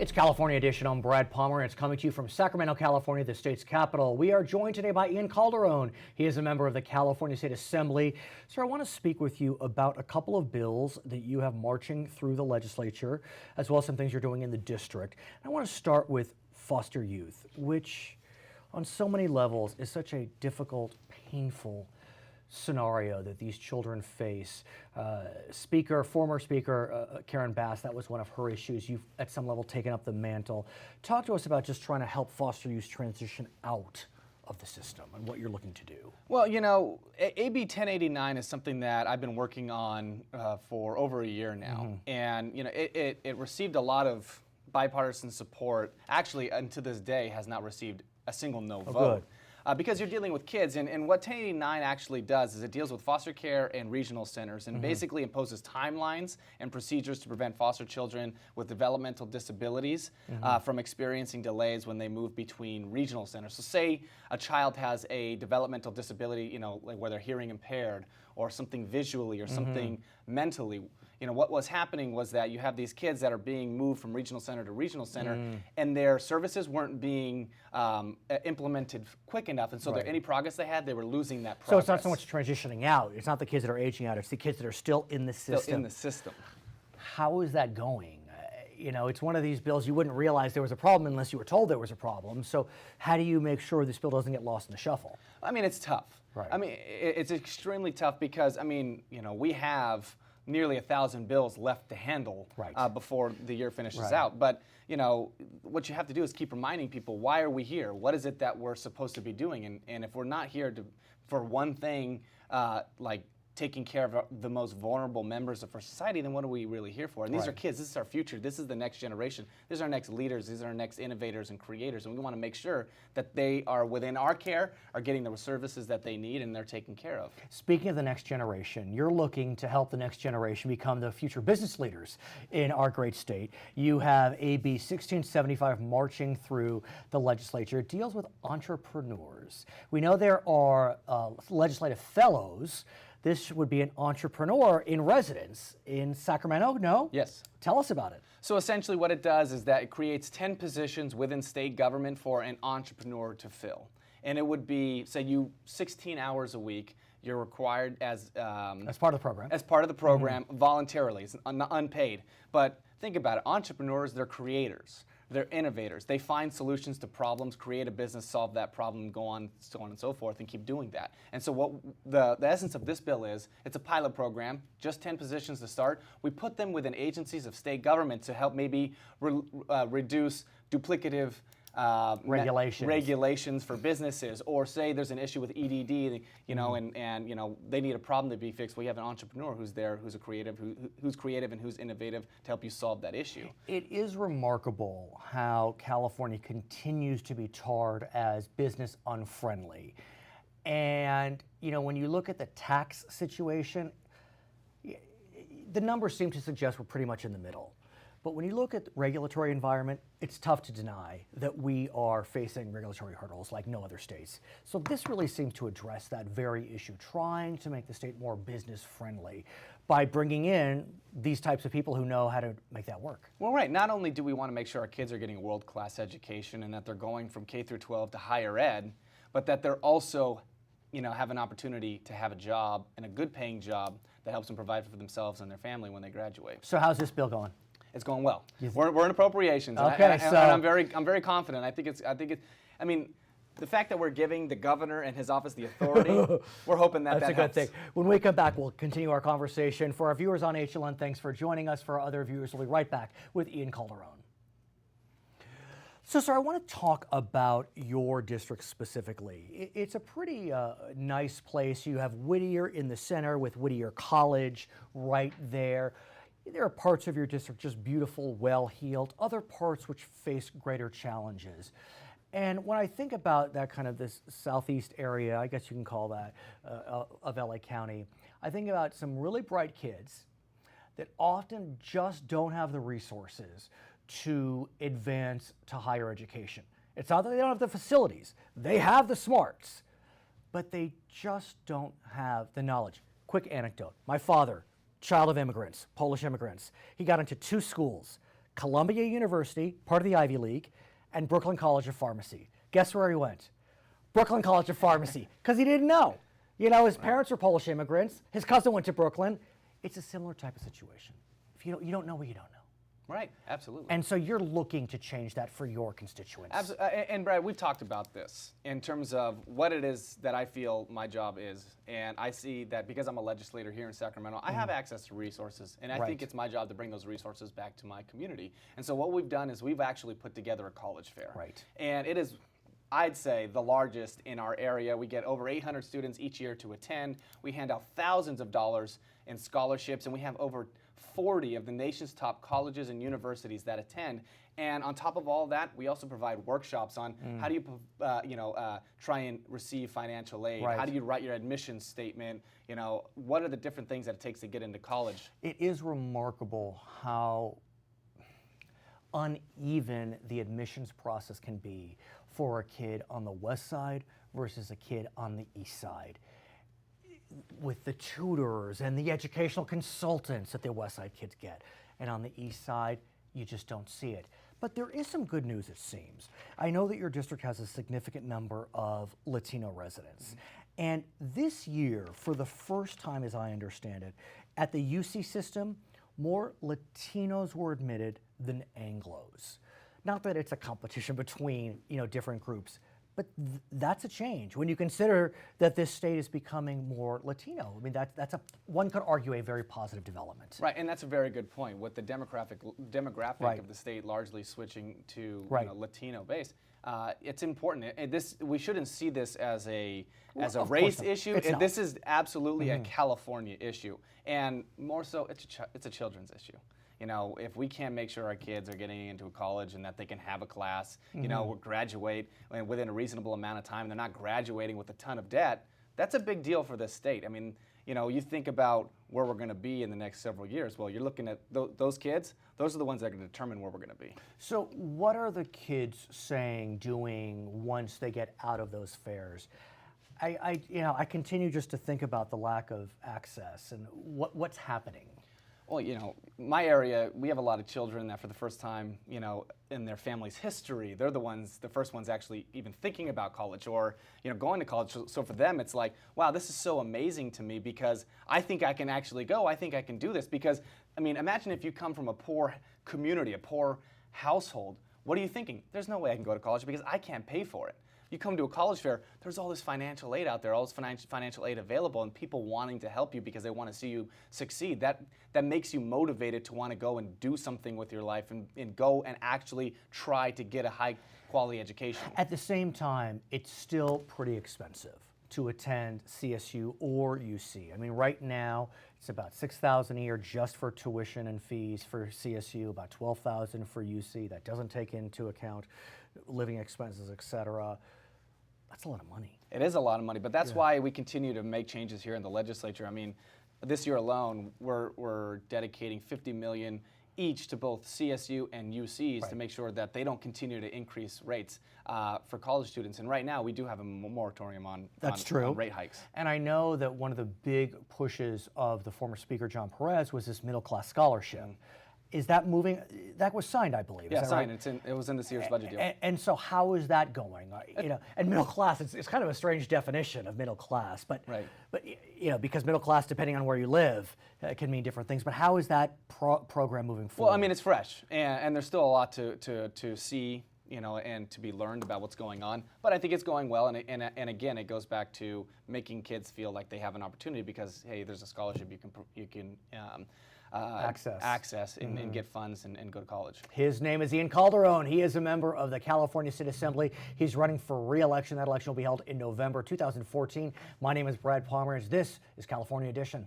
It's California Edition. I'm Brad Palmer, and it's coming to you from Sacramento, California, the state's capital. We are joined today by Ian Calderon. He is a member of the California State Assembly. Sir, I want to speak with you about a couple of bills that you have marching through the legislature, as well as some things you're doing in the district. I want to start with foster youth, which on so many levels is such a difficult, painful scenario that these children face. Former Speaker Karen Bass, that was one of her issues. You've at some level taken up the mantle. Talk to us about just trying to help foster youth transition out of the system and what you're looking to do. Well, you know, AB 1089 is something that I've been working on for over a year now. And, you know, it received a lot of bipartisan support. Actually, and to this day, has not received a single no vote. Good. Because you're dealing with kids, and what 1089 actually does is it deals with foster care and regional centers and basically imposes timelines and procedures to prevent foster children with developmental disabilities from experiencing delays when they move between regional centers. So say a child has a developmental disability, you know, like where they're hearing impaired or something visually or something mentally. You know, what was happening was that you have these kids that are being moved from regional center to regional center, and their services weren't being implemented quick enough, and so any progress they had, they were losing that progress. So it's not so much transitioning out. It's not the kids that are aging out. It's the kids that are still in the system. Still in the system. How is that going? You know, it's one of these bills you wouldn't realize there was a problem unless you were told there was a problem. So how do you make sure this bill doesn't get lost in the shuffle? I mean, it's tough. Right. I mean, it's extremely tough because, I mean, you know, we have nearly 1,000 bills left to handle before the year finishes out. But, you know, what you have to do is keep reminding people, why are we here? What is it that we're supposed to be doing? And if we're not here for one thing, like taking care of the most vulnerable members of our society, then what are we really here for? And these are kids. This is our future. This is the next generation. These are our next leaders. These are our next innovators and creators. And we want to make sure that they are within our care, are getting the services that they need, and they're taken care of. Speaking of the next generation, you're looking to help the next generation become the future business leaders in our great state. You have AB 1675 marching through the legislature. It deals with entrepreneurs. We know there are legislative fellows. This would be an entrepreneur in residence in Sacramento, no? Yes. Tell us about it. So essentially what it does is that it creates 10 positions within state government for an entrepreneur to fill. And it would be, say 16 hours a week, you're required as part of the program. As part of the program, voluntarily, it's unpaid. But think about it, entrepreneurs, they're creators. They're innovators. They find solutions to problems, create a business, solve that problem, go on, so on and so forth, and keep doing that. And so what the essence of this bill is, it's a pilot program, just 10 positions to start. We put them within agencies of state government to help maybe reduce duplicative regulations for businesses, or say there's an issue with EDD, you know, and you know they need a problem to be fixed. We have an entrepreneur who's there, who's creative and who's innovative to help you solve that issue. It is remarkable how California continues to be tarred as business unfriendly, and you know when you look at the tax situation, the numbers seem to suggest we're pretty much in the middle. But when you look at the regulatory environment, it's tough to deny that we are facing regulatory hurdles like no other states. So this really seems to address that very issue, trying to make the state more business friendly by bringing in these types of people who know how to make that work. Well, right. Not only do we want to make sure our kids are getting a world-class education and that they're going from K through 12 to higher ed, but that they're also, you know, have an opportunity to have a job, and a good paying job that helps them provide for themselves and their family when they graduate. So how's this bill going? It's going well. We're in appropriations. Okay, and I'm very confident. I mean, the fact that we're giving the governor and his office the authority, we're hoping that That's a helps. good thing. When we come back, we'll continue our conversation. For our viewers on HLN, thanks for joining us. For our other viewers, we'll be right back with Ian Calderon. So, sir, I want to talk about your district specifically. It's a pretty nice place. You have Whittier in the center with Whittier College right there. There are parts of your district just beautiful, well-heeled, other parts which face greater challenges. And when I think about that kind of this southeast area, I guess you can call that, of LA County, I think about some really bright kids that often just don't have the resources to advance to higher education. It's not that they don't have the facilities, they have the smarts, but they just don't have the knowledge. Quick anecdote, my father, child of immigrants, Polish immigrants. He got into 2 schools, Columbia University, part of the Ivy League, and Brooklyn College of Pharmacy. Guess where he went? Brooklyn College of Pharmacy, because he didn't know. You know, his parents are Polish immigrants. His cousin went to Brooklyn. It's a similar type of situation. If you don't know what you don't know. Right, absolutely. And so you're looking to change that for your constituents. And Brad, we've talked about this in terms of what it is that I feel my job is. And I see that because I'm a legislator here in Sacramento, I have access to resources. And I think it's my job to bring those resources back to my community. And so what we've done is we've actually put together a college fair. Right. And it is, I'd say, the largest in our area. We get over 800 students each year to attend. We hand out thousands of dollars in scholarships, and we have over 40 of the nation's top colleges and universities that attend. And on top of all that, we also provide workshops on how do you, try and receive financial aid. Right. How do you write your admissions statement? You know, what are the different things that it takes to get into college? It is remarkable how uneven the admissions process can be for a kid on the west side versus a kid on the east side. With the tutors and the educational consultants that the west side kids get. And on the east side, you just don't see it. But there is some good news, it seems. I know that your district has a significant number of Latino residents. And this year, for the first time as I understand it, at the UC system, more Latinos were admitted than Anglos. Not that it's a competition between, different groups, but that's a change when you consider that this state is becoming more Latino. I mean, that's one could argue a very positive development. Right, and that's a very good point. With the demographic of the state largely switching to Latino base, it's important. We shouldn't see this as a race issue. This is absolutely a California issue, and more so, it's a children's issue. You know, if we can't make sure our kids are getting into a college and that they can have a class, graduate within a reasonable amount of time, they're not graduating with a ton of debt, that's a big deal for this state. I mean, you think about where we're going to be in the next several years. Well, you're looking at those kids, those are the ones that are going to determine where we're going to be. So what are the kids doing once they get out of those fairs? I continue just to think about the lack of access and what's happening. Well, my area, we have a lot of children that for the first time, in their family's history, they're the first ones actually even thinking about college or, going to college. So for them, it's like, wow, this is so amazing to me because I think I can actually go. I think I can do this because, imagine if you come from a poor community, a poor household. What are you thinking? There's no way I can go to college because I can't pay for it. You come to a college fair, there's all this financial aid out there, all this financial aid available, and people wanting to help you because they want to see you succeed. That makes you motivated to want to go and do something with your life and go and actually try to get a high quality education. At the same time, it's still pretty expensive to attend CSU or UC. Right now, it's about $6,000 a year just for tuition and fees for CSU, about $12,000 for UC. That doesn't take into account living expenses, et cetera. That's a lot of money. It is a lot of money, but that's why we continue to make changes here in the legislature. This year alone, we're dedicating $50 million each to both CSU and UCs to make sure that they don't continue to increase rates for college students. And right now, we do have a moratorium on rate hikes. And I know that one of the big pushes of the former Speaker, John Perez, was this middle class scholarship. Is that moving? That was signed, I believe. Yeah, is that signed. Right? It was in this year's budget deal. And so how is that going? And middle class, it's kind of a strange definition of middle class, but because middle class, depending on where you live, can mean different things. But how is that program moving forward? Well, it's fresh, and there's still a lot to see, and to be learned about what's going on. But I think it's going well, and again, it goes back to making kids feel like they have an opportunity because hey, there's a scholarship you can access and get funds and go to college. His name is Ian Calderon. He is a member of the California State Assembly. He's running for re-election. That election will be held in November 2014. My name is Brad Palmer. This is California Edition.